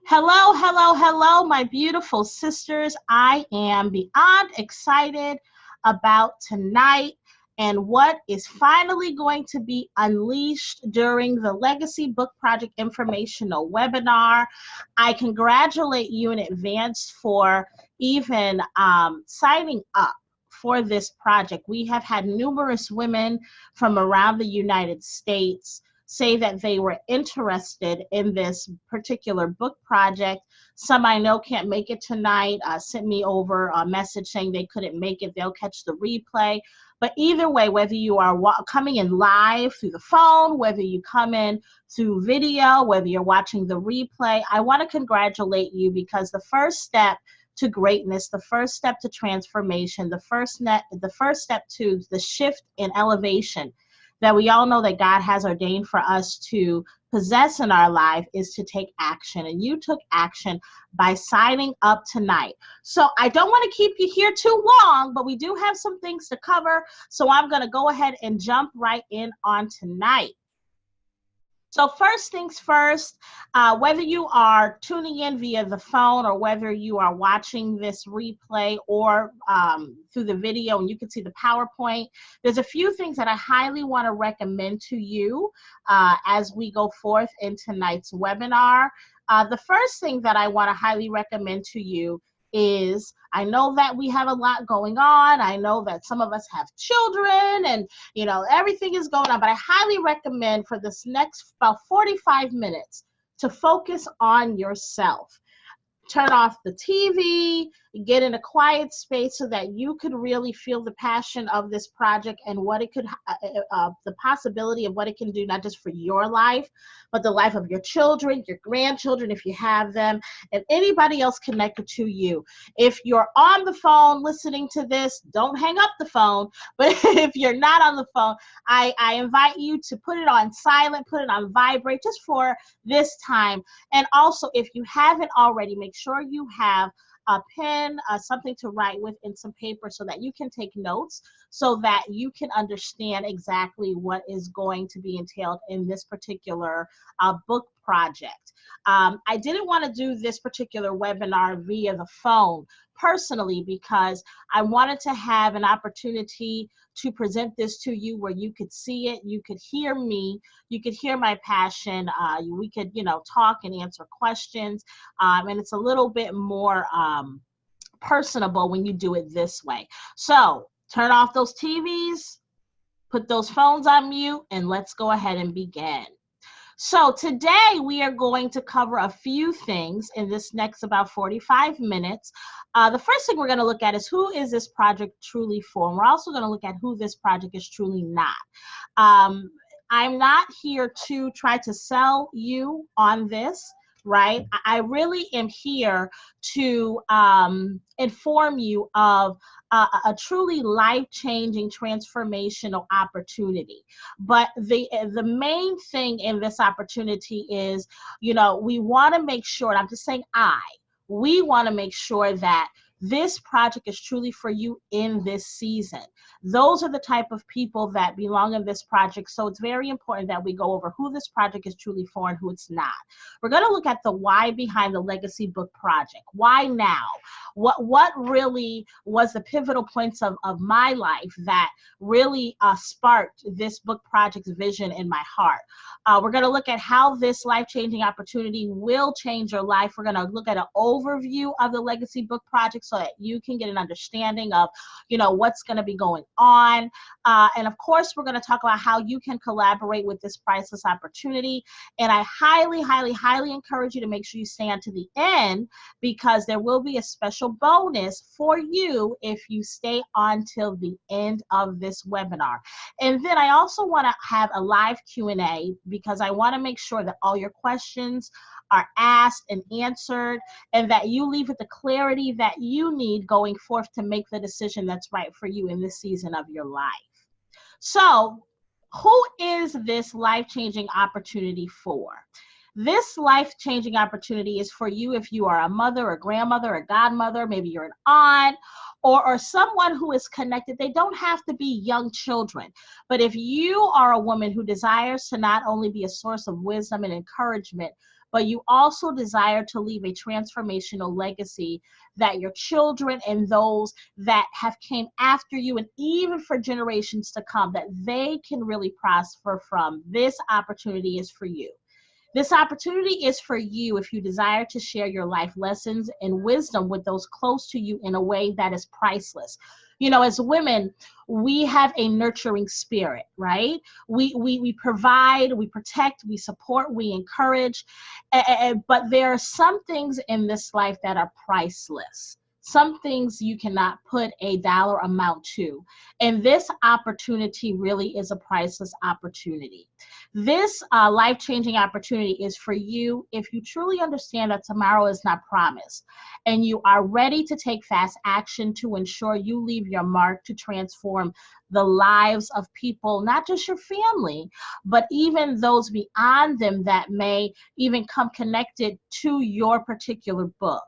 Hello, hello, hello, my beautiful sisters. I am beyond excited about tonight and what is finally going to be unleashed during the Legacy Book Project informational webinar. I congratulate you in advance for even signing up for this project. We have had numerous women from around the United States say that they were interested in this particular book project. Some I know can't make it tonight, sent me over a message saying they couldn't make it. They'll catch the replay. But either way, whether you are coming in live through the phone, whether you come in through video, whether you're watching the replay, I want to congratulate you because the first step to greatness, the first step to transformation, the first step to the shift in elevation that we all know that God has ordained for us to possess in our life is to take action. And you took action by signing up tonight. So I don't want to keep you here too long, but we do have some things to cover. So I'm going to go ahead and jump right in on tonight. So first things first, whether you are tuning in via the phone or whether you are watching this replay or through the video and you can see the PowerPoint, there's a few things that I highly want to recommend to you as we go forth in tonight's webinar. The first thing that I want to highly recommend to you is, I know that we have a lot going on. I know that some of us have children and, you know, everything is going on, but I highly recommend for this next about 45 minutes to focus on yourself. Turn off the TV, get in a quiet space so that you could really feel the passion of this project and what it could, the possibility of what it can do, not just for your life, but the life of your children, your grandchildren, if you have them, and anybody else connected to you. If you're on the phone listening to this, don't hang up the phone. But if you're not on the phone, I invite you to put it on silent, put it on vibrate just for this time. And also, if you haven't already, make sure you have a pen, something to write with, and some paper so that you can take notes so that you can understand exactly what is going to be entailed in this particular book project. I didn't want to do this particular webinar via the phone personally because I wanted to have an opportunity to present this to you where you could see it, you could hear me, you could hear my passion, we could, you know, talk and answer questions, and it's a little bit more personable when you do it this way. So turn off those TVs, put those phones on mute, and let's go ahead and begin. So today we are going to cover a few things in this next about 45 minutes. The first thing we're going to look at is who is this project truly for? And we're also going to look at who this project is truly not. I'm not here to try to sell you on this, right? I really am here to inform you of a truly life-changing transformational opportunity. But the main thing in this opportunity is, you know, we want to make sure, and I'm just saying we want to make sure that this project is truly for you in this season. Those are the type of people that belong in this project. So it's very important that we go over who this project is truly for and who it's not. We're going to look at the why behind the Legacy Book Project. Why now? What really was the pivotal points of my life that really sparked this book project's vision in my heart? We're going to look at how this life-changing opportunity will change your life. We're going to look at an overview of the Legacy Book Project so that you can get an understanding of, you know, what's going to be going on. And of course, we're going to talk about how you can collaborate with this priceless opportunity. And I highly, highly, highly encourage you to make sure you stay until the end because there will be a special bonus for you if you stay until the end of this webinar. And then I also want to have a live Q&A because I want to make sure that all your questions are asked and answered and that you leave with the clarity that you need going forth to make the decision that's right for you in this season of your life. So, who is this life-changing opportunity for? This life-changing opportunity is for you if you are a mother, a grandmother, a godmother, maybe you're an aunt, or someone who is connected. They don't have to be young children. But if you are a woman who desires to not only be a source of wisdom and encouragement, but you also desire to leave a transformational legacy that your children and those that have came after you, and even for generations to come, that they can really prosper from, this opportunity is for you. This opportunity is for you if you desire to share your life lessons and wisdom with those close to you in a way that is priceless. You know, as women, we have a nurturing spirit, right? We provide, we protect, we support, we encourage, but there are some things in this life that are priceless. Some things you cannot put a dollar amount to. And this opportunity really is a priceless opportunity. This life-changing opportunity is for you if you truly understand that tomorrow is not promised and you are ready to take fast action to ensure you leave your mark to transform the lives of people, not just your family, but even those beyond them that may even come connected to your particular book.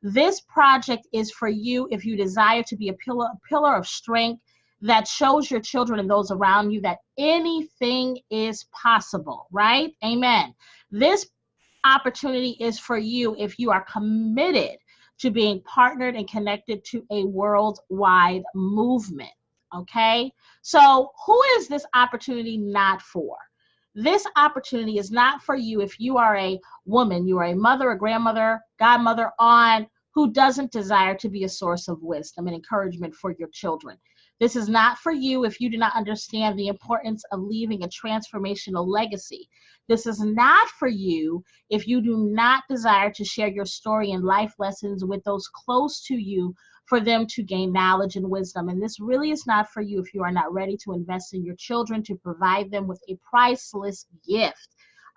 This project is for you if you desire to be a pillar of strength that shows your children and those around you that anything is possible, right? Amen. This opportunity is for you if you are committed to being partnered and connected to a worldwide movement, okay? So who is this opportunity not for? This opportunity is not for you if you are a woman, you are a mother, a grandmother, godmother, aunt, who doesn't desire to be a source of wisdom and encouragement for your children. This is not for you if you do not understand the importance of leaving a transformational legacy. This is not for you if you do not desire to share your story and life lessons with those close to you for them to gain knowledge and wisdom. And this really is not for you if you are not ready to invest in your children to provide them with a priceless gift,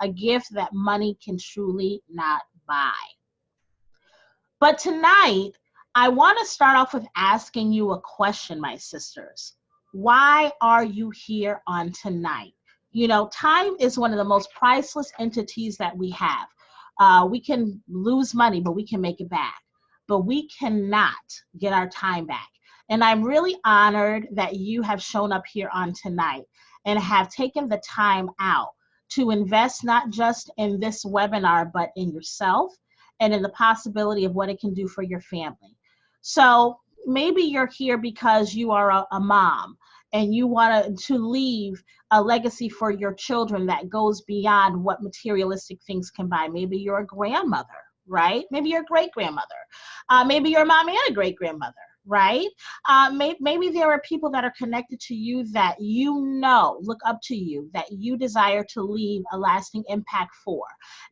a gift that money can truly not buy. But tonight, I want to start off with asking you a question, my sisters. Why are you here on tonight? You know, time is one of the most priceless entities that we have. We can lose money, but we can make it back. But we cannot get our time back. And I'm really honored that you have shown up here on tonight and have taken the time out to invest not just in this webinar, but in yourself and in the possibility of what it can do for your family. So maybe you're here because you are a mom and you want to leave a legacy for your children that goes beyond what materialistic things can buy. Maybe you're a grandmother, right? Maybe you're a great-grandmother. Maybe you're a mom and a great-grandmother, right? Maybe there are people that are connected to you that you know, look up to you, that you desire to leave a lasting impact for.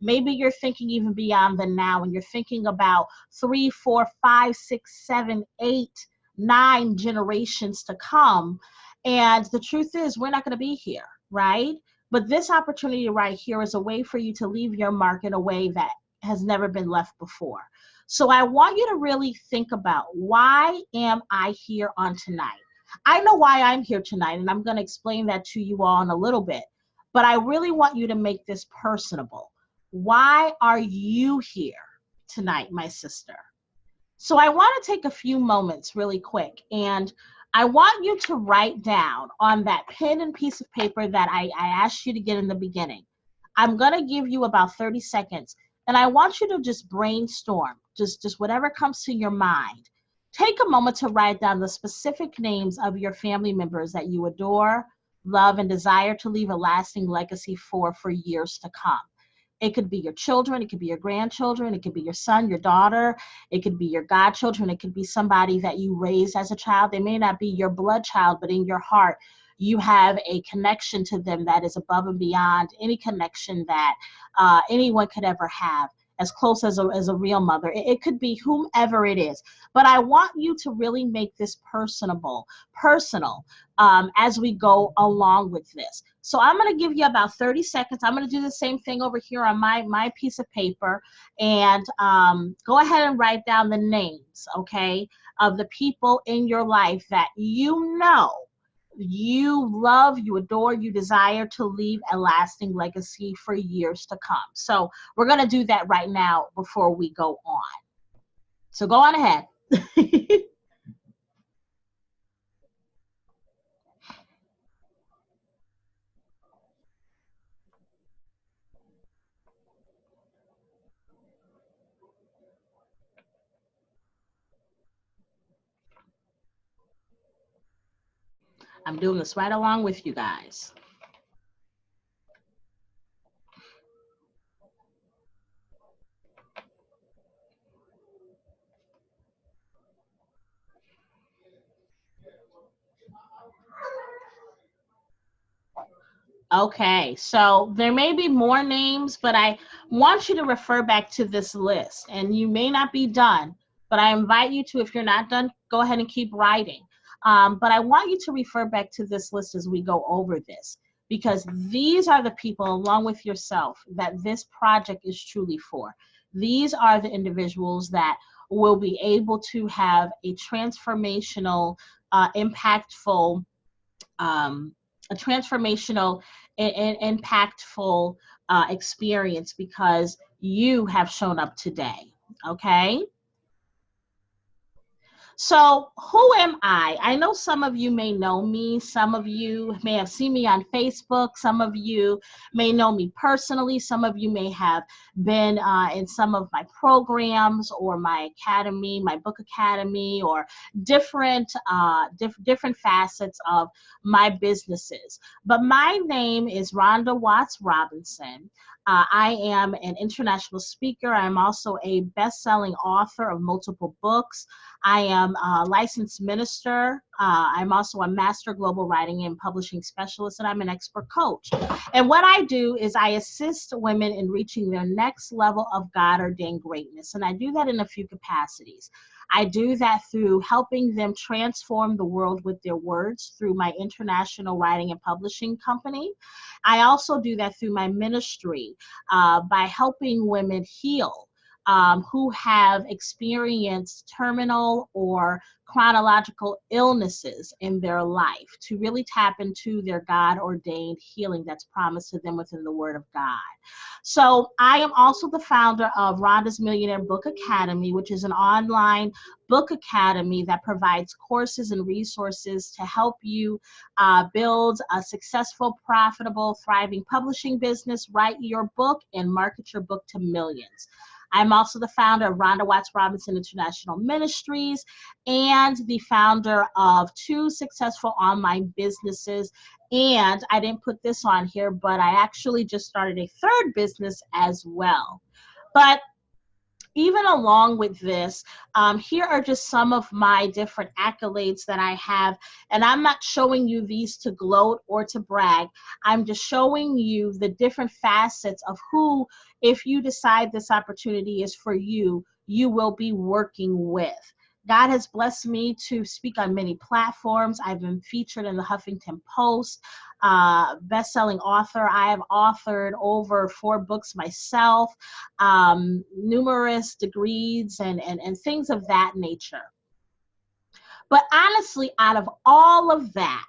Maybe you're thinking even beyond the now, and you're thinking about 3, 4, 5, 6, 7, 8, 9 generations to come. And the truth is, we're not going to be here, right? But this opportunity right here is a way for you to leave your mark in a way that has never been left before. So I want you to really think about, why am I here on tonight? I know why I'm here tonight, and I'm going to explain that to you all in a little bit. But I really want you to make this personable. Why are you here tonight, my sister? So I want to take a few moments really quick, and I want you to write down on that pen and piece of paper that I asked you to get in the beginning. I'm going to give you about 30 seconds, and I want you to just brainstorm, just whatever comes to your mind. Take a moment to write down the specific names of your family members that you adore, love, and desire to leave a lasting legacy for years to come. It could be your children, it could be your grandchildren, it could be your son, your daughter, it could be your godchildren, it could be somebody that you raised as a child. They may not be your blood child, but in your heart, you have a connection to them that is above and beyond any connection that anyone could ever have, as close as a real mother. It could be whomever it is. But I want you to really make this personal as we go along with this. So I'm going to give you about 30 seconds. I'm going to do the same thing over here on my piece of paper, and go ahead and write down the names, okay, of the people in your life that you know you love, you adore, you desire to leave a lasting legacy for years to come. So we're going to do that right now before we go on. So go on ahead. I'm doing this right along with you guys. Okay, so there may be more names, but I want you to refer back to this list. And you may not be done, but I invite you to, if you're not done, go ahead and keep writing. But I want you to refer back to this list as we go over this, because these are the people, along with yourself, that this project is truly for. These are the individuals that will be able to have a transformational, impactful, um, a transformational and impactful experience because you have shown up today. Okay. So, who am I? I know some of you may know me. Some of you may have seen me on Facebook. Some of you may know me personally. Some of you may have been in some of my programs or my academy, my book academy, or different facets of my businesses. But my name is Rhonda Watts Robinson. I am an international speaker. I'm also a best-selling author of multiple books. I am a licensed minister. I'm also a master global writing and publishing specialist, and I'm an expert coach. And what I do is I assist women in reaching their next level of God-ordained greatness. And I do that in a few capacities. I do that through helping them transform the world with their words through my international writing and publishing company. I also do that through my ministry by helping women heal who have experienced terminal or chronological illnesses in their life to really tap into their God-ordained healing that's promised to them within the Word of God. So I am also the founder of Rhonda's Millionaire Book Academy, which is an online book academy that provides courses and resources to help you build a successful, profitable, thriving publishing business, write your book, and market your book to millions. I'm also the founder of Rhonda Watts Robinson International Ministries and the founder of two successful online businesses. And I didn't put this on here, but I actually just started a third business as well. But even along with this, here are just some of my different accolades that I have. And I'm not showing you these to gloat or to brag. I'm just showing you the different facets of who, if you decide this opportunity is for you, you will be working with. God has blessed me to speak on many platforms. I've been featured in the Huffington Post, best-selling author. I have authored over 4 books myself, numerous degrees and things of that nature. But honestly, out of all of that,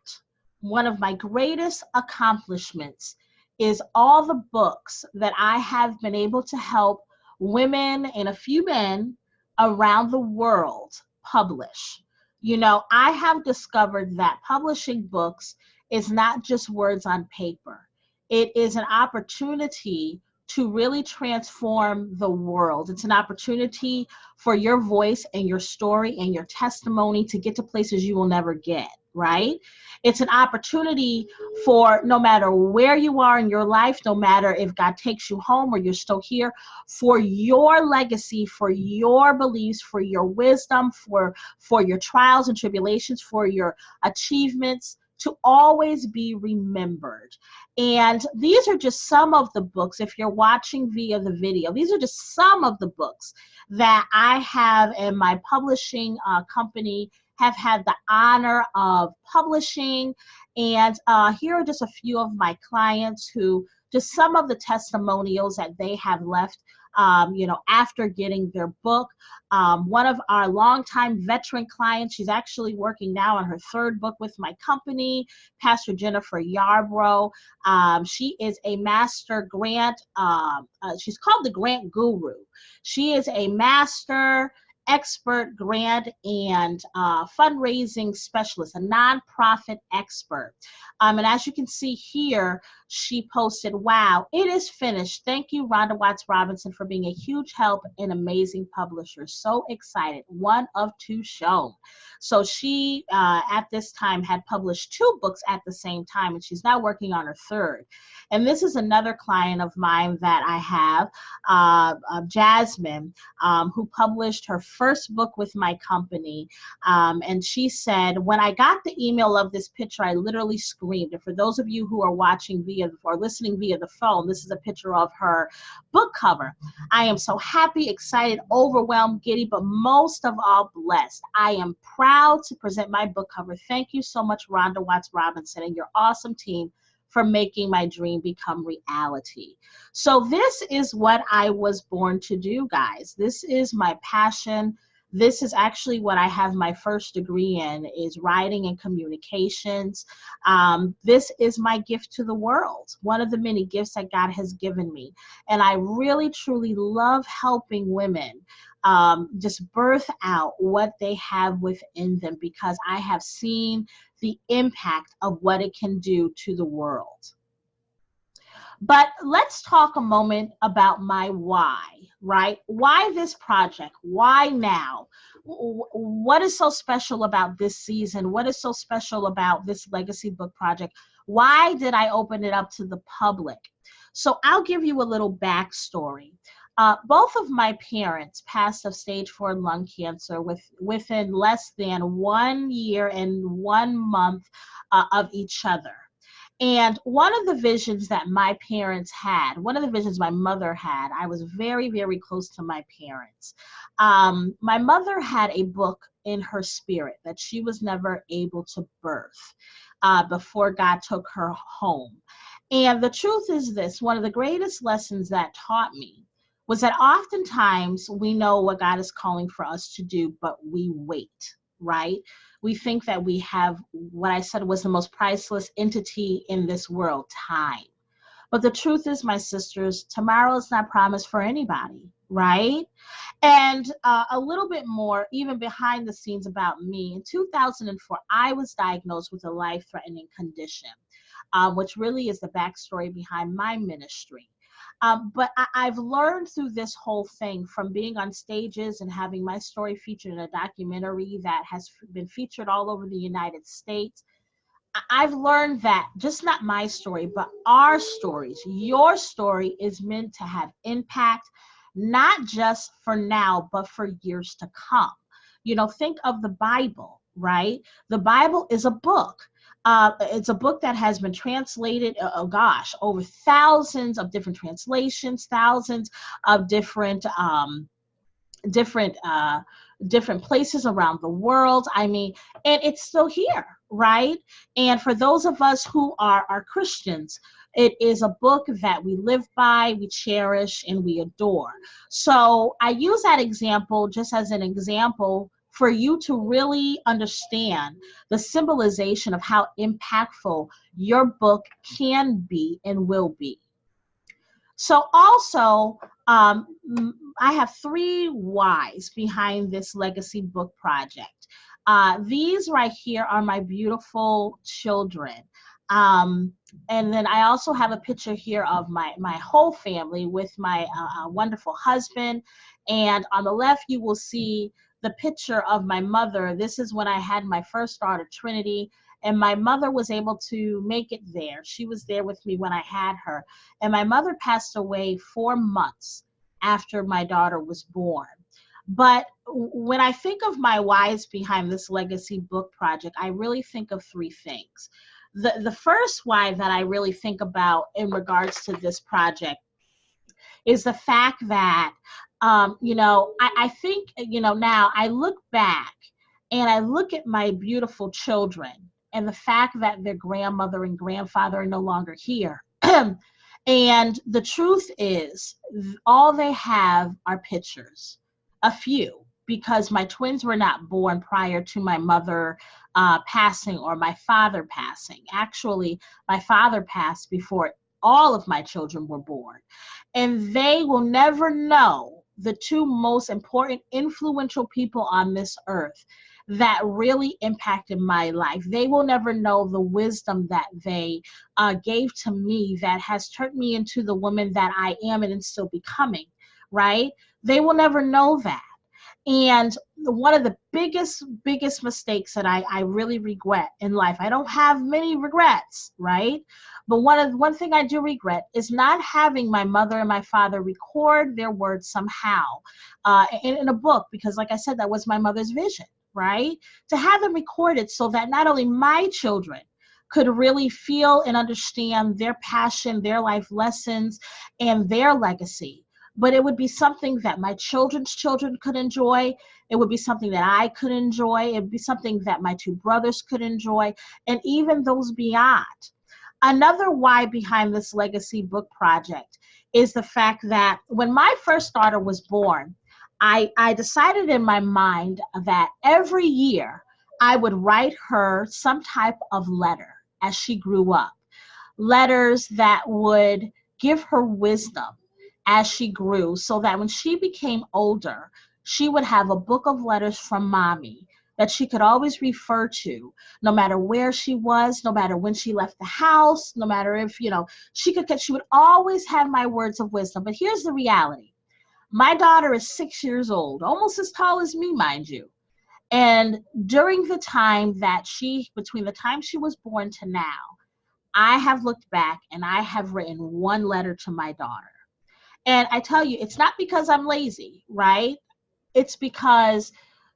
one of my greatest accomplishments is all the books that I have been able to help women and a few men around the world publish. You know, I have discovered that publishing books is not just words on paper. It is an opportunity to really transform the world. It's an opportunity for your voice and your story and your testimony to get to places you will never get, right? It's an opportunity for no matter where you are in your life, no matter if God takes you home or you're still here, for your legacy, for your beliefs, for your wisdom, for your trials and tribulations, for your achievements, to always be remembered. And these are just some of the books, if you're watching via the video, these are just some of the books that I have in my publishing company have had the honor of publishing. And here are just a few of my clients who just some of the testimonials that they have left, after getting their book. One of our longtime veteran clients, she's actually working now on her third book with my company, Pastor Jennifer Yarbrough. She is a master grant, she's called the Grant Guru. She is a master expert grant and fundraising specialist, a nonprofit expert. And as you can see here, she posted, "Wow, it is finished. Thank you, Rhonda Watts Robinson, for being a huge help and amazing publisher. So excited. 1 of 2 shown." So she, at this time, had published 2 books at the same time, and she's now working on her third. And this is another client of mine that I have, Jasmine, who published her first book with my company. And she said, "When I got the email of this picture, I literally screamed." And for those of you who are watching via or listening via the phone, this is a picture of her book cover. "I am so happy, excited, overwhelmed, giddy, but most of all blessed. I am proud to present my book cover. Thank you so much, Rhonda Watts Robinson, and your awesome team for making my dream become reality." So this is what I was born to do, guys. This is my passion. This is actually what I have my first degree in, is writing and communications. This is my gift to the world, one of the many gifts that God has given me. And I really, truly love helping women just birth out what they have within them, because I have seen the impact of what it can do to the world. But let's talk a moment about my why, right? Why this project? Why now? What is so special about this season? What is so special about this legacy book project? Why did I open it up to the public? So I'll give you a little backstory. Both of my parents passed of stage 4 lung cancer within less than 1 year and 1 month of each other. And one of the visions that my parents had, one of the visions my mother had, I was very, very close to my parents. My mother had a book in her spirit that she was never able to birth before God took her home. And the truth is this, one of the greatest lessons that taught me was that oftentimes we know what God is calling for us to do, but we wait, right? We think that we have what I said was the most priceless entity in this world, time. But the truth is, my sisters, tomorrow is not promised for anybody, right? And a little bit more, even behind the scenes about me, in 2004, I was diagnosed with a life-threatening condition, which really is the backstory behind my ministry. But I've learned through this whole thing, from being on stages and having my story featured in a documentary that has been featured all over the United States. I've learned that just not my story, but our stories, your story, is meant to have impact, not just for now, but for years to come. Think of the Bible, right? The Bible is a book. It's a book that has been translated, over thousands of different translations, thousands of different places around the world. And it's still here, right? And for those of us who are Christians, it is a book that we live by, we cherish, and we adore. So I use that example just as an example for you to really understand the symbolization of how impactful your book can be and will be. So also, I have 3 whys behind this legacy book project. These right here are my beautiful children. And then I also have a picture here of my whole family with my wonderful husband. And on the left, you will see the picture of my mother. This is when I had my first daughter, Trinity, and my mother was able to make it there. She was there with me when I had her. And my mother passed away 4 months after my daughter was born. But when I think of my whys behind this legacy book project, I really think of 3 things. The first why that I really think about in regards to this project is the fact that, I think, now I look back and I look at my beautiful children and the fact that their grandmother and grandfather are no longer here. And And the truth is, all they have are pictures, a few, because my twins were not born prior to my mother passing or my father passing. Actually, my father passed before all of my children were born. And they will never know the two most important, influential people on this earth that really impacted my life. They will never know the wisdom that they gave to me that has turned me into the woman that I am and am still becoming, right? They will never know that. And one of the biggest mistakes that I really regret in life, I don't have many regrets, right? But one thing I do regret is not having my mother and my father record their words somehow in a book, because like I said, that was my mother's vision, right? To have them recorded so that not only my children could really feel and understand their passion, their life lessons, and their legacy, but it would be something that my children's children could enjoy. It would be something that I could enjoy. It would be something that my two brothers could enjoy, and even those beyond. Another why behind this legacy book project is the fact that when my first daughter was born, I decided in my mind that every year I would write her some type of letter as she grew up. Letters that would give her wisdom as she grew, so that when she became older, she would have a book of letters from mommy that she could always refer to, no matter where she was, no matter when she left the house, no matter if, she would always have my words of wisdom. But here's the reality. My daughter is 6 years old, almost as tall as me, mind you. And during the time between the time she was born to now, I have looked back and I have written one letter to my daughter. And I tell you, it's not because I'm lazy, right? It's because,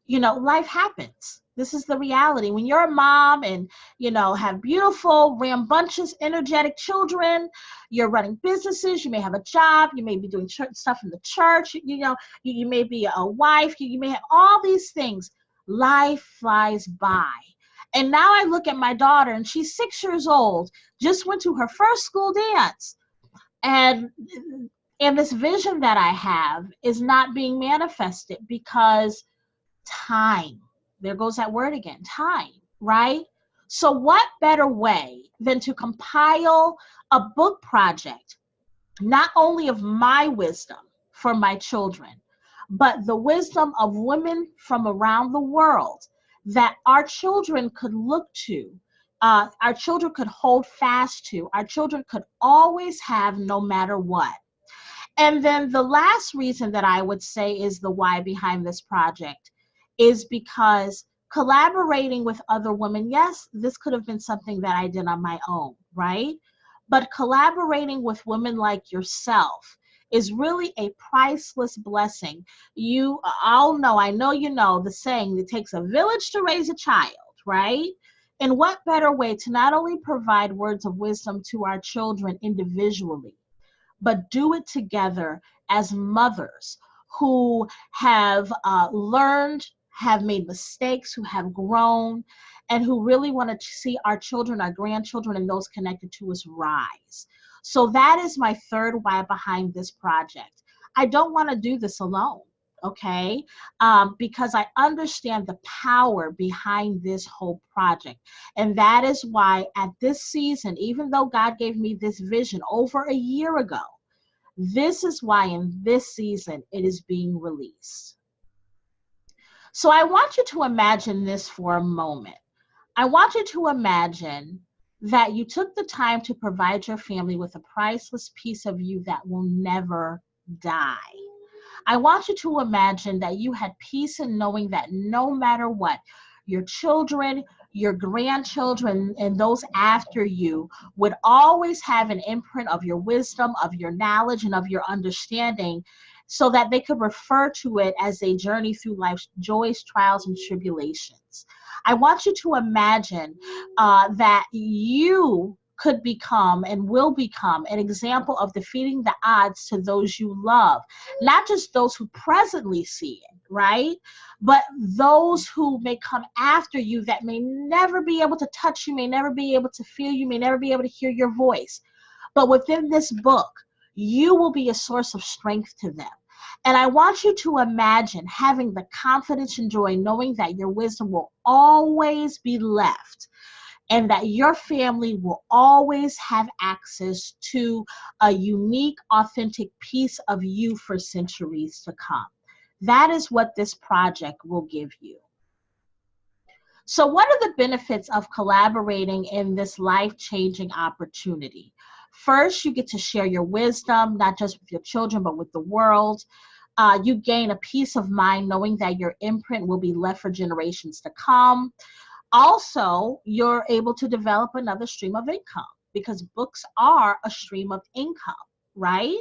life happens. This is the reality. When you're a mom and, have beautiful, rambunctious, energetic children, you're running businesses, you may have a job, you may be doing stuff in the church, you may be a wife, you may have all these things. Life flies by. And now I look at my daughter and she's 6 years old, just went to her first school dance. And this vision that I have is not being manifested because time. There goes that word again, time, right? So what better way than to compile a book project, not only of my wisdom for my children, but the wisdom of women from around the world that our children could look to, our children could hold fast to, our children could always have no matter what. And then the last reason that I would say is the why behind this project is because collaborating with other women, yes, this could have been something that I did on my own, right? But collaborating with women like yourself is really a priceless blessing. You all know, I know you know the saying, it takes a village to raise a child, right? And what better way to not only provide words of wisdom to our children individually, but do it together as mothers who have learned, have made mistakes, who have grown, and who really want to see our children, our grandchildren, and those connected to us rise. So that is my third why behind this project. I don't want to do this alone, okay? Because I understand the power behind this whole project. And that is why at this season, even though God gave me this vision over a year ago, this is why in this season it is being released. So I want you to imagine this for a moment. I want you to imagine that you took the time to provide your family with a priceless piece of you that will never die. I want you to imagine that you had peace in knowing that no matter what, your children, your grandchildren, and those after you would always have an imprint of your wisdom, of your knowledge, and of your understanding, so that they could refer to it as they journey through life's joys, trials, and tribulations. I want you to imagine that you could become and will become an example of defeating the odds to those you love, not just those who presently see it, right? But those who may come after you that may never be able to touch you, may never be able to feel you, may never be able to hear your voice. But within this book, you will be a source of strength to them. And I want you to imagine having the confidence and joy knowing that your wisdom will always be left and that your family will always have access to a unique, authentic piece of you for centuries to come. That is what this project will give you. So what are the benefits of collaborating in this life-changing opportunity? First, you get to share your wisdom, not just with your children, but with the world. You gain a peace of mind knowing that your imprint will be left for generations to come. Also, you're able to develop another stream of income because books are a stream of income, right?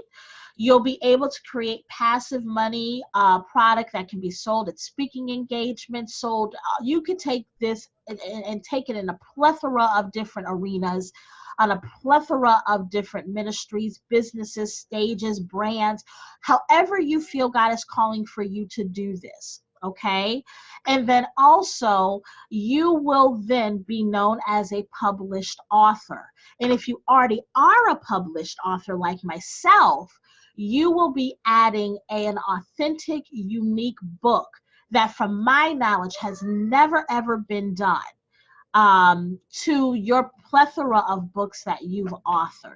You'll be able to create passive money product that can be sold at speaking engagements. Sold, you could take this and take it in a plethora of different arenas, on a plethora of different ministries, businesses, stages, brands, however you feel God is calling for you to do this. Okay. And then also you will then be known as a published author. And if you already are a published author like myself, you will be adding an authentic, unique book that from my knowledge has never ever been done to your plethora of books that you've authored.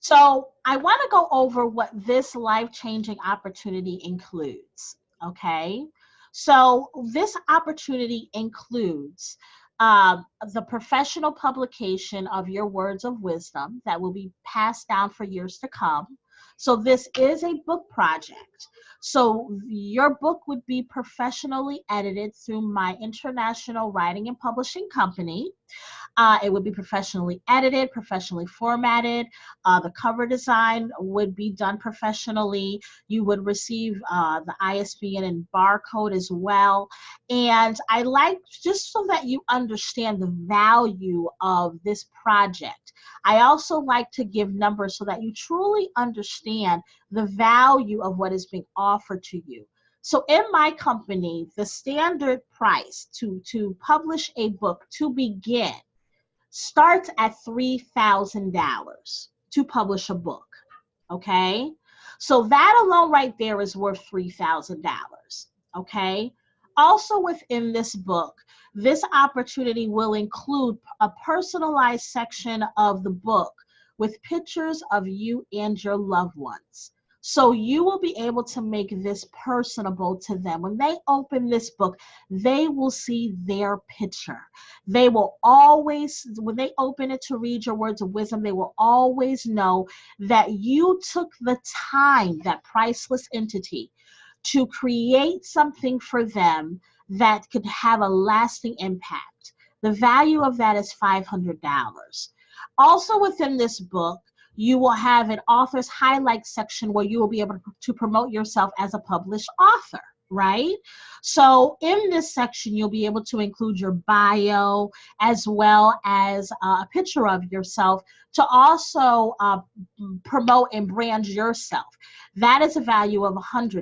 So I want to go over what this life-changing opportunity includes, okay? So this opportunity includes the professional publication of your words of wisdom that will be passed down for years to come. So this is a book project. So your book would be professionally edited through my international writing and publishing company. It would be professionally edited, professionally formatted. The cover design would be done professionally. You would receive the ISBN and barcode as well. And I like, just so that you understand the value of this project, I also like to give numbers so that you truly understand the value of what is being offered to you. So in my company, the standard price to publish a book to begin starts at $3,000 to publish a book, okay? So that alone right there is worth $3,000, okay? Also within this book, this opportunity will include a personalized section of the book with pictures of you and your loved ones. So you will be able to make this personable to them. When they open this book, they will see their picture. They will always, when they open it to read your words of wisdom, they will always know that you took the time, that priceless entity, to create something for them that could have a lasting impact. The value of that is $500. Also within this book, you will have an author's highlight section where you will be able to promote yourself as a published author, right? So in this section, you'll be able to include your bio as well as a picture of yourself to also promote and brand yourself. That is a value of $100.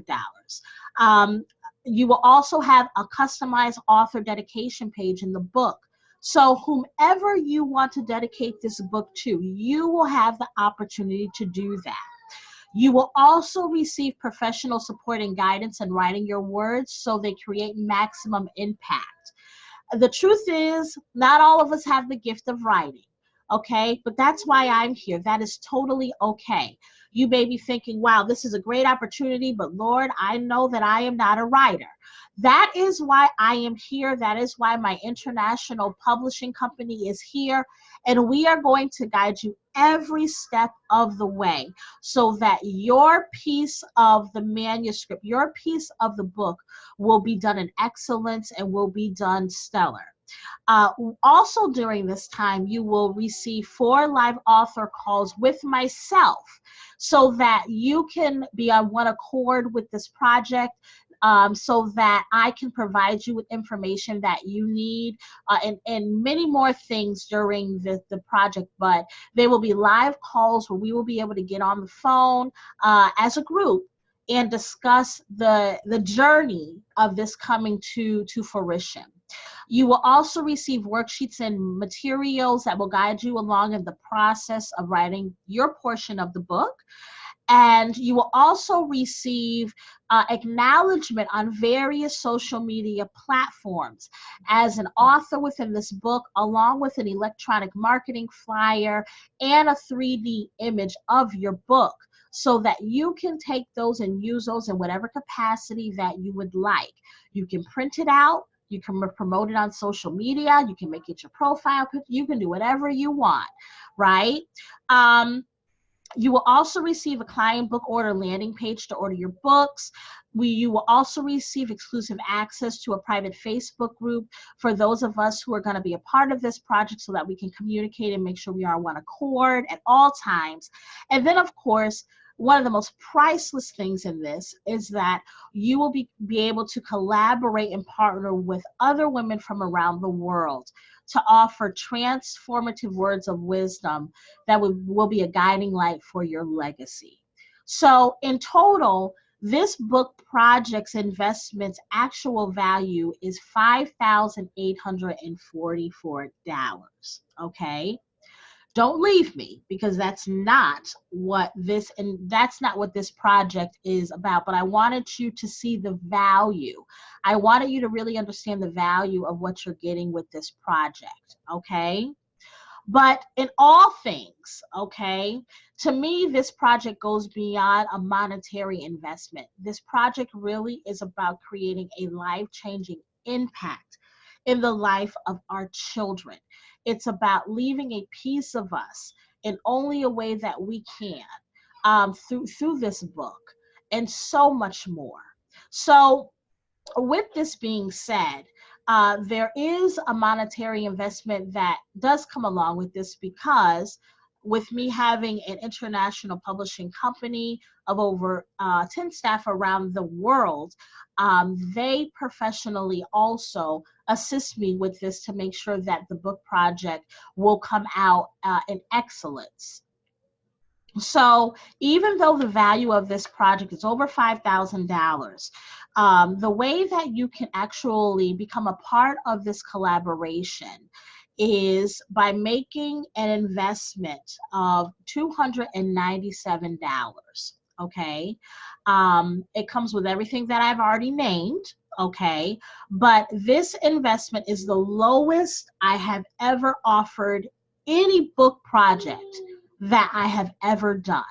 You will also have a customized author dedication page in the book. So whomever you want to dedicate this book to, you will have the opportunity to do that. You will also receive professional support and guidance in writing your words so they create maximum impact. The truth is, not all of us have the gift of writing, okay? But that's why I'm here. That is totally okay. You may be thinking, wow, this is a great opportunity, but Lord, I know that I am not a writer. That is why I am here. That is why my international publishing company is here. And we are going to guide you every step of the way so that your piece of the manuscript, your piece of the book will be done in excellence and will be done stellar. Also during this time, you will receive 4 live author calls with myself so that you can be on one accord with this project. So that I can provide you with information that you need and many more things during the project. But there will be live calls where we will be able to get on the phone as a group and discuss the journey of this coming to fruition. You will also receive worksheets and materials that will guide you along in the process of writing your portion of the book. And you will also receive acknowledgement on various social media platforms as an author within this book, along with an electronic marketing flyer and a 3D image of your book, so that you can take those and use those in whatever capacity that you would like. You can print it out, you can promote it on social media, you can make it your profile picture, you can do whatever you want, right? You will also receive a client book order landing page to order your books. You will also receive exclusive access to a private Facebook group for those of us who are going to be a part of this project, so that we can communicate and make sure we are on one accord at all times. And then, of course, one of the most priceless things in this is that you will be able to collaborate and partner with other women from around the world to offer transformative words of wisdom that will be a guiding light for your legacy. So in total, this book project's investment's actual value is $5,844. Okay? Don't leave me, because that's not what this project is about. But I wanted you to see the value. I wanted you to really understand the value of what you're getting with this project. Okay? But in all things, okay, to me, this project goes beyond a monetary investment. This project really is about creating a life-changing impact in the life of our children. It's about leaving a piece of us in only a way that we can, through this book, and so much more. So with this being said, there is a monetary investment that does come along with this, because with me having an international publishing company of over 10 staff around the world, they professionally also assist me with this to make sure that the book project will come out in excellence. So even though the value of this project is over $5,000, the way that you can actually become a part of this collaboration is by making an investment of $297. Okay, it comes with everything that I've already named. Okay, but this investment is the lowest I have ever offered any book project that I have ever done,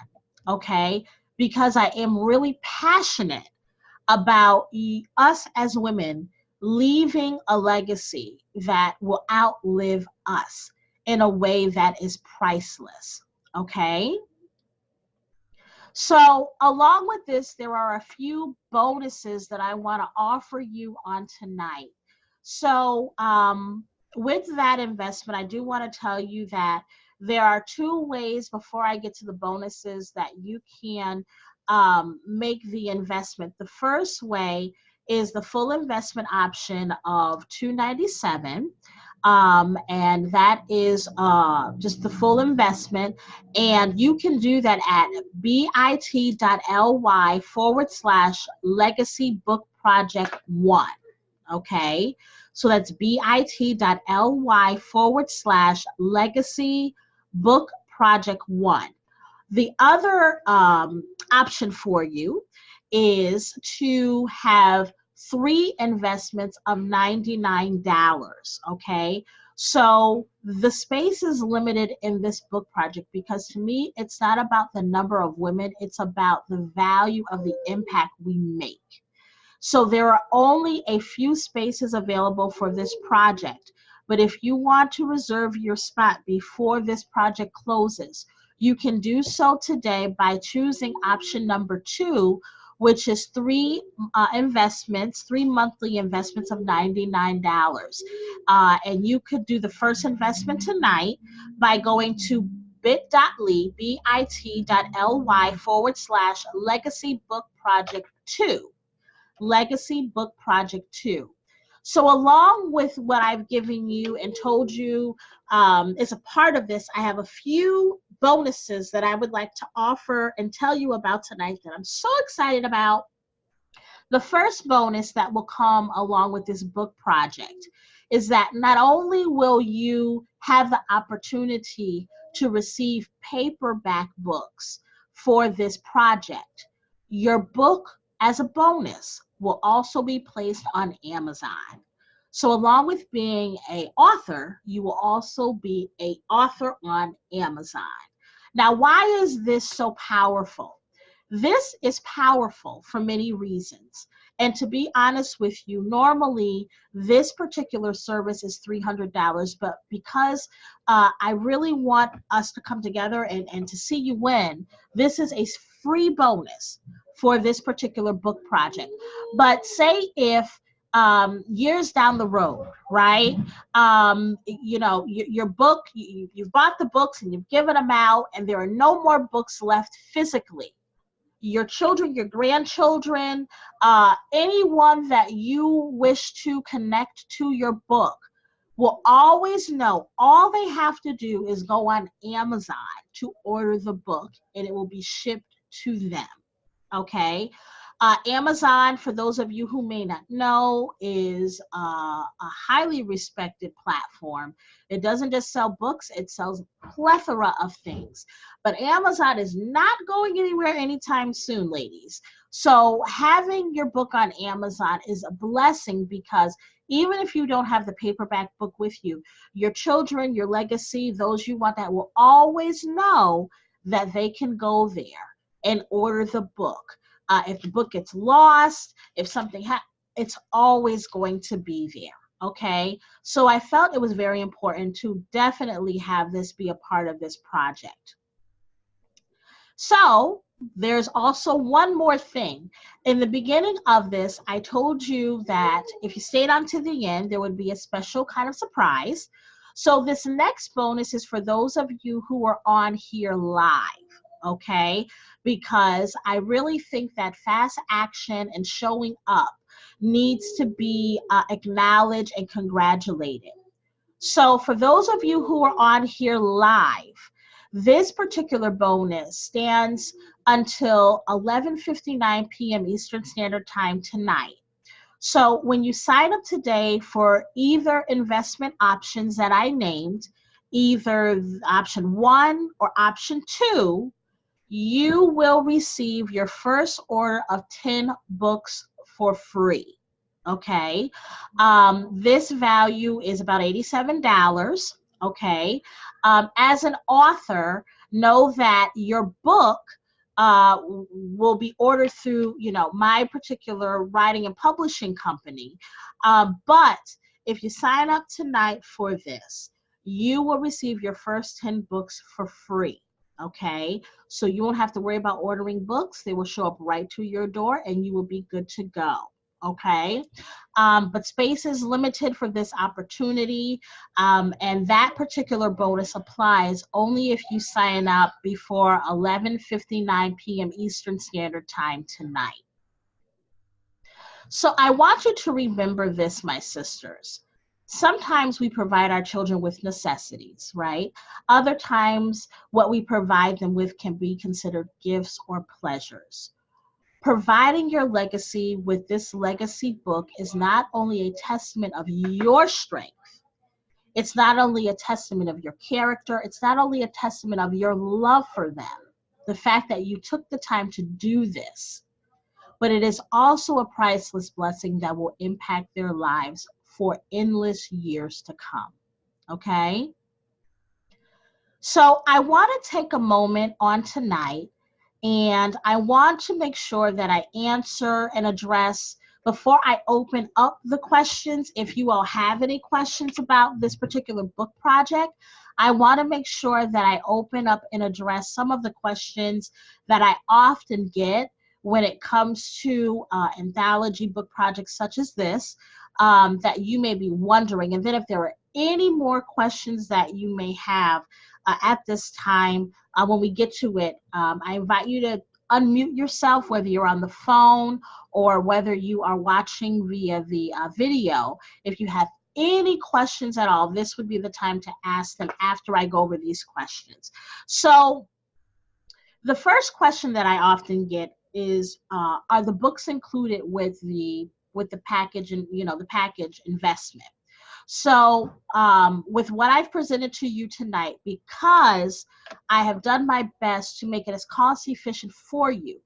okay? Because I am really passionate about us as women leaving a legacy that will outlive us in a way that is priceless, okay? So along with this, there are a few bonuses that I want to offer you on tonight. So with that investment, I do want to tell you that there are two ways, before I get to the bonuses, that you can make the investment. The first way is the full investment option of $297. And that is just the full investment. And you can do that at bit.ly/legacy book project 1. Okay, so that's bit.ly/legacy book project 1. The other option for you is to have 3 investments of $99. Okay, so the space is limited in this book project, because to me, it's not about the number of women, it's about the value of the impact we make. So there are only a few spaces available for this project. But if you want to reserve your spot before this project closes, you can do so today by choosing option number 2, which is 3 investments, 3 monthly investments of $99. And you could do the first investment tonight by going to bit.ly/legacy book project 2. Legacy Book Project 2. So along with what I've given you and told you as a part of this, I have a few bonuses that I would like to offer and tell you about tonight that I'm so excited about. The first bonus that will come along with this book project is that not only will you have the opportunity to receive paperback books for this project, your book as a bonus will also be placed on Amazon. So along with being an author, you will also be an author on Amazon. Now, why is this so powerful? This is powerful for many reasons. And to be honest with you, normally this particular service is $300, but because I really want us to come together and to see you win, this is a free bonus for this particular book project. But say if years down the road, right? Your book, you've bought the books and you've given them out, and there are no more books left physically. Your children, your grandchildren, anyone that you wish to connect to your book will always know all they have to do is go on Amazon to order the book, and it will be shipped to them. Okay. Amazon, for those of you who may not know, is a highly respected platform. It doesn't just sell books, it sells a plethora of things. But Amazon is not going anywhere anytime soon, ladies. So having your book on Amazon is a blessing, because even if you don't have the paperback book with you, your children, your legacy, those you want that will always know that they can go there and order the book. If the book gets lost, if something it's always going to be there, okay? So I felt it was very important to definitely have this be a part of this project. So there's also one more thing. In the beginning of this, I told you that if you stayed on to the end, there would be a special kind of surprise. So this next bonus is for those of you who are on here live, okay? Because I really think that fast action and showing up needs to be acknowledged and congratulated. So for those of you who are on here live, this particular bonus stands until 11:59 p.m. Eastern Standard Time tonight. So when you sign up today for either investment options that I named, either option 1 or option 2, you will receive your first order of 10 books for free. Okay. This value is about $87. Okay. As an author, know that your book will be ordered through, my particular writing and publishing company. But if you sign up tonight for this, you will receive your first 10 books for free. Okay, so you won't have to worry about ordering books. They will show up right to your door and you will be good to go. Okay, but space is limited for this opportunity, and that particular bonus applies only if you sign up before 11:59 p.m. Eastern Standard Time tonight. So I want you to remember this, my sisters. Sometimes we provide our children with necessities, right? Other times, what we provide them with can be considered gifts or pleasures. Providing your legacy with this legacy book is not only a testament of your strength, it's not only a testament of your character, it's not only a testament of your love for them, the fact that you took the time to do this, but it is also a priceless blessing that will impact their lives for endless years to come. Okay? So I want to take a moment on tonight, and I want to make sure that I answer and address, before I open up the questions, if you all have any questions about this particular book project, I want to make sure that I open up and address some of the questions that I often get when it comes to anthology book projects such as this, that you may be wondering. And then if there are any more questions that you may have at this time, when we get to it, I invite you to unmute yourself, whether you're on the phone or whether you are watching via the video. If you have any questions at all, this would be the time to ask them after I go over these questions. So the first question that I often get are the books included with the package, and the package investment. So with what I've presented to you tonight, because I have done my best to make it as cost efficient for you,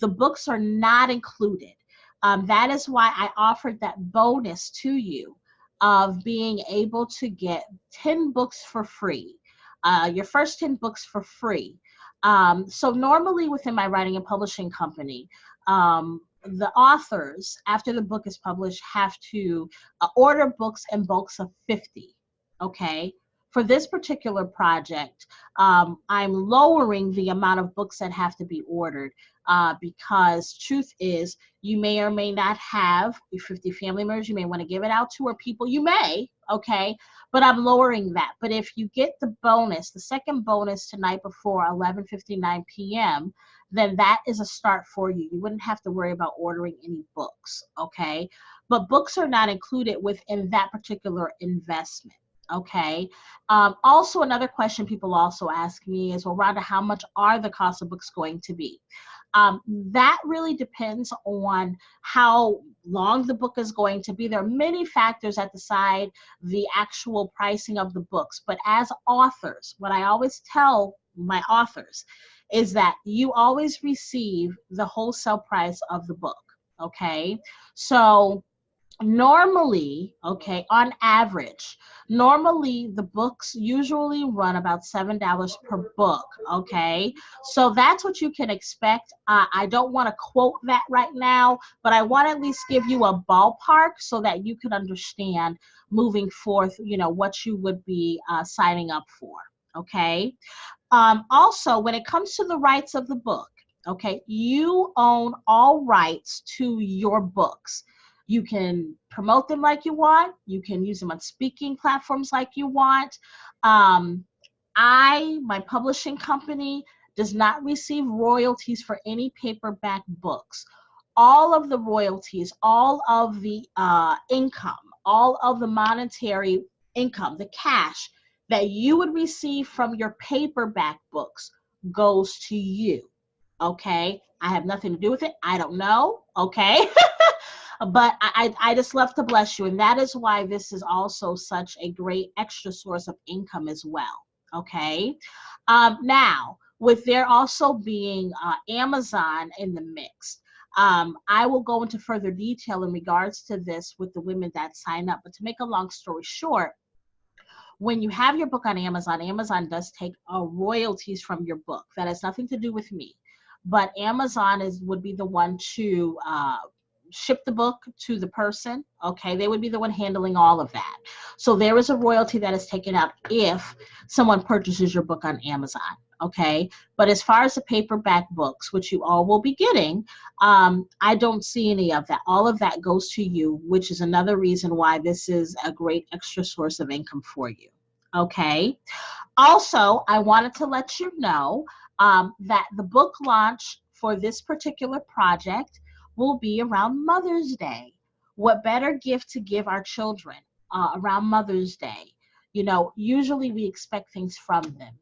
the books are not included. That is why I offered that bonus to you of being able to get 10 books for free, your first 10 books for free. So normally within my writing and publishing company, the authors, after the book is published, have to order books in bulks of 50. Okay. For this particular project, I'm lowering the amount of books that have to be ordered because truth is, you may or may not have 50 family members you may want to give it out to, or people you may, okay, but I'm lowering that. But if you get the bonus, the second bonus tonight before 11:59 p.m., then that is a start for you. You wouldn't have to worry about ordering any books, okay? But books are not included within that particular investment, okay? Also, another question people also ask me is, well, Rhonda, how much are the cost of books going to be? That really depends on how long the book is going to be. There are many factors that decide the actual pricing of the books. But as authors, what I always tell my authors is that you always receive the wholesale price of the book, okay? So normally, okay, on average, normally the books usually run about $7 per book, okay? So that's what you can expect. I don't want to quote that right now, but I want to at least give you a ballpark so that you can understand moving forth, what you would be signing up for, okay? Also, when it comes to the rights of the book, okay, you own all rights to your books. You can promote them like you want. You can use them on speaking platforms like you want. My publishing company does not receive royalties for any paperback books. All of the royalties, all of the income, all of the monetary income, the cash that you would receive from your paperback books goes to you, okay? I have nothing to do with it. I don't know, okay? But I just love to bless you. And that is why this is also such a great extra source of income as well. Okay. Now, with there also being Amazon in the mix, I will go into further detail in regards to this with the women that sign up. But to make a long story short, when you have your book on Amazon, Amazon does take royalties from your book. That has nothing to do with me. But Amazon would be the one to ship the book to the person, okay? They would be the one handling all of that. So there is a royalty that is taken out if someone purchases your book on Amazon, okay? But as far as the paperback books, which you all will be getting, I don't see any of that. All of that goes to you, which is another reason why this is a great extra source of income for you, okay? Also, I wanted to let you know that the book launch for this particular project will be around Mother's Day. What better gift to give our children around Mother's Day? Usually we expect things from them.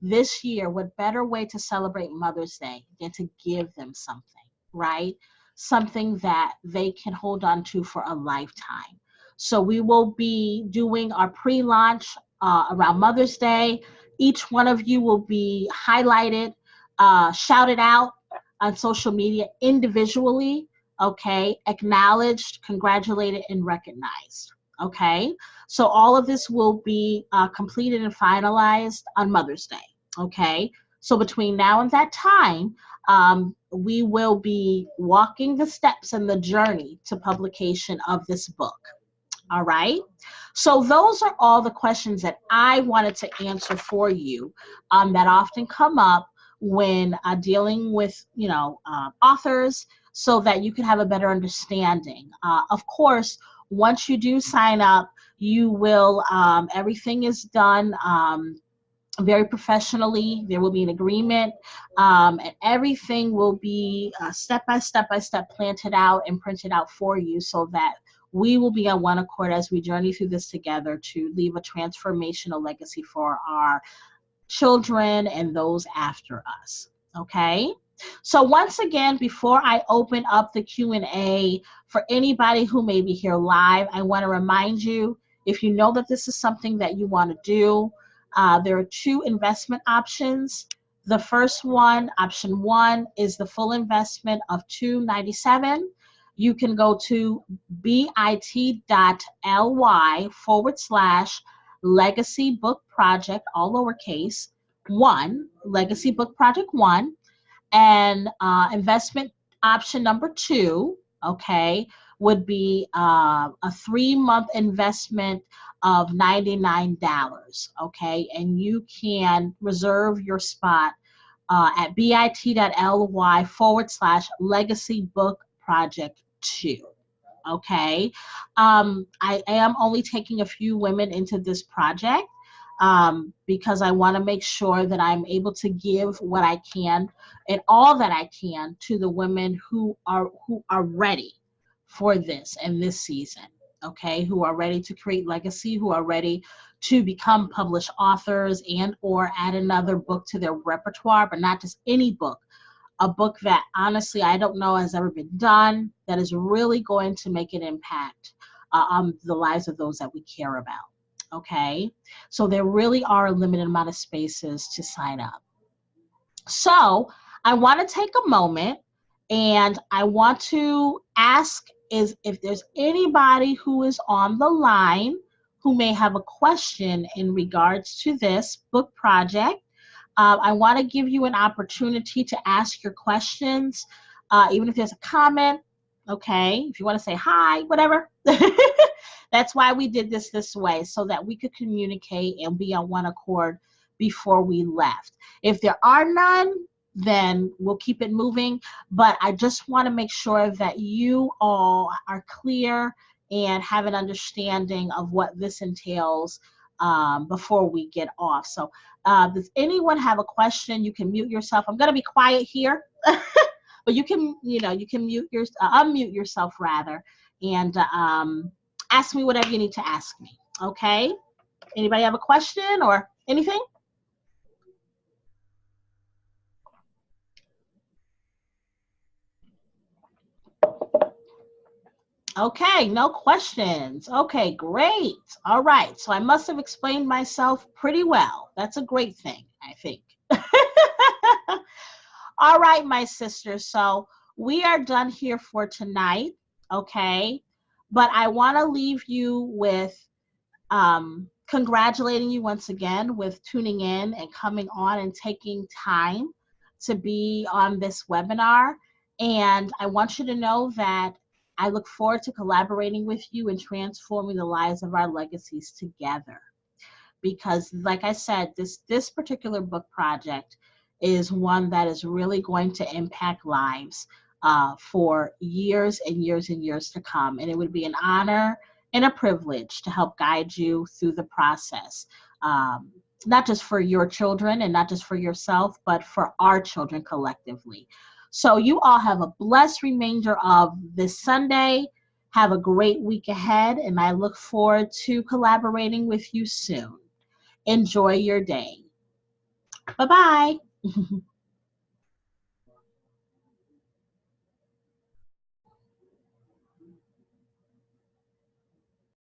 This year, what better way to celebrate Mother's Day than to give them something, right? Something that they can hold on to for a lifetime. So we will be doing our pre-launch around Mother's Day. Each one of you will be highlighted, shouted out on social media individually, okay, acknowledged, congratulated, and recognized, okay? So all of this will be completed and finalized on Mother's Day, okay? So between now and that time, we will be walking the steps and the journey to publication of this book, all right? So those are all the questions that I wanted to answer for you that often come up when dealing with, authors, so that you can have a better understanding. Of course, once you do sign up, you will, everything is done very professionally. There will be an agreement, and everything will be step by step planted out and printed out for you, so that we will be on one accord as we journey through this together to leave a transformational legacy for our children and those after us, okay? So once again, before I open up the Q&A for anybody who may be here live, I want to remind you, if you know that this is something that you want to do, there are two investment options. The first one, option one, is the full investment of $297. You can go to bit.ly/legacy book project, all lowercase, one, legacy book project one. And investment option number two, okay, would be a 3-month investment of $99, okay? And you can reserve your spot at bit.ly/legacy book project 2. Okay. I am only taking a few women into this project because I want to make sure that I'm able to give what I can and all that I can to the women who are ready for this and this season. Okay, who are ready to create legacy, who are ready to become published authors and or add another book to their repertoire, but not just any book, a book that honestly I don't know has ever been done, that is really going to make an impact on the lives of those that we care about. Okay, so there really are a limited amount of spaces to sign up. So I want to take a moment and I want to ask is if there's anybody who is on the line who may have a question in regards to this book project. I want to give you an opportunity to ask your questions, even if there's a comment, okay? If you want to say hi, whatever. That's why we did this way, so that we could communicate and be on one accord before we left. If there are none, then we'll keep it moving. But I just want to make sure that you all are clear and have an understanding of what this entails before we get off. So does anyone have a question? You can mute yourself. I'm going to be quiet here, but you can, you can unmute yourself rather, and ask me whatever you need to ask me. Okay? Anybody have a question or anything? Okay, no questions. Okay, great. All right, so I must have explained myself pretty well. That's a great thing, I think. All right, my sisters, so we are done here for tonight, okay? But I want to leave you with congratulating you once again with tuning in and coming on and taking time to be on this webinar. And I want you to know that I look forward to collaborating with you and transforming the lives of our legacies together. Because like I said, this particular book project is one that is really going to impact lives for years and years and years to come. And it would be an honor and a privilege to help guide you through the process, not just for your children and not just for yourself, but for our children collectively. So you all have a blessed remainder of this Sunday. Have a great week ahead, and I look forward to collaborating with you soon. Enjoy your day. Bye-bye.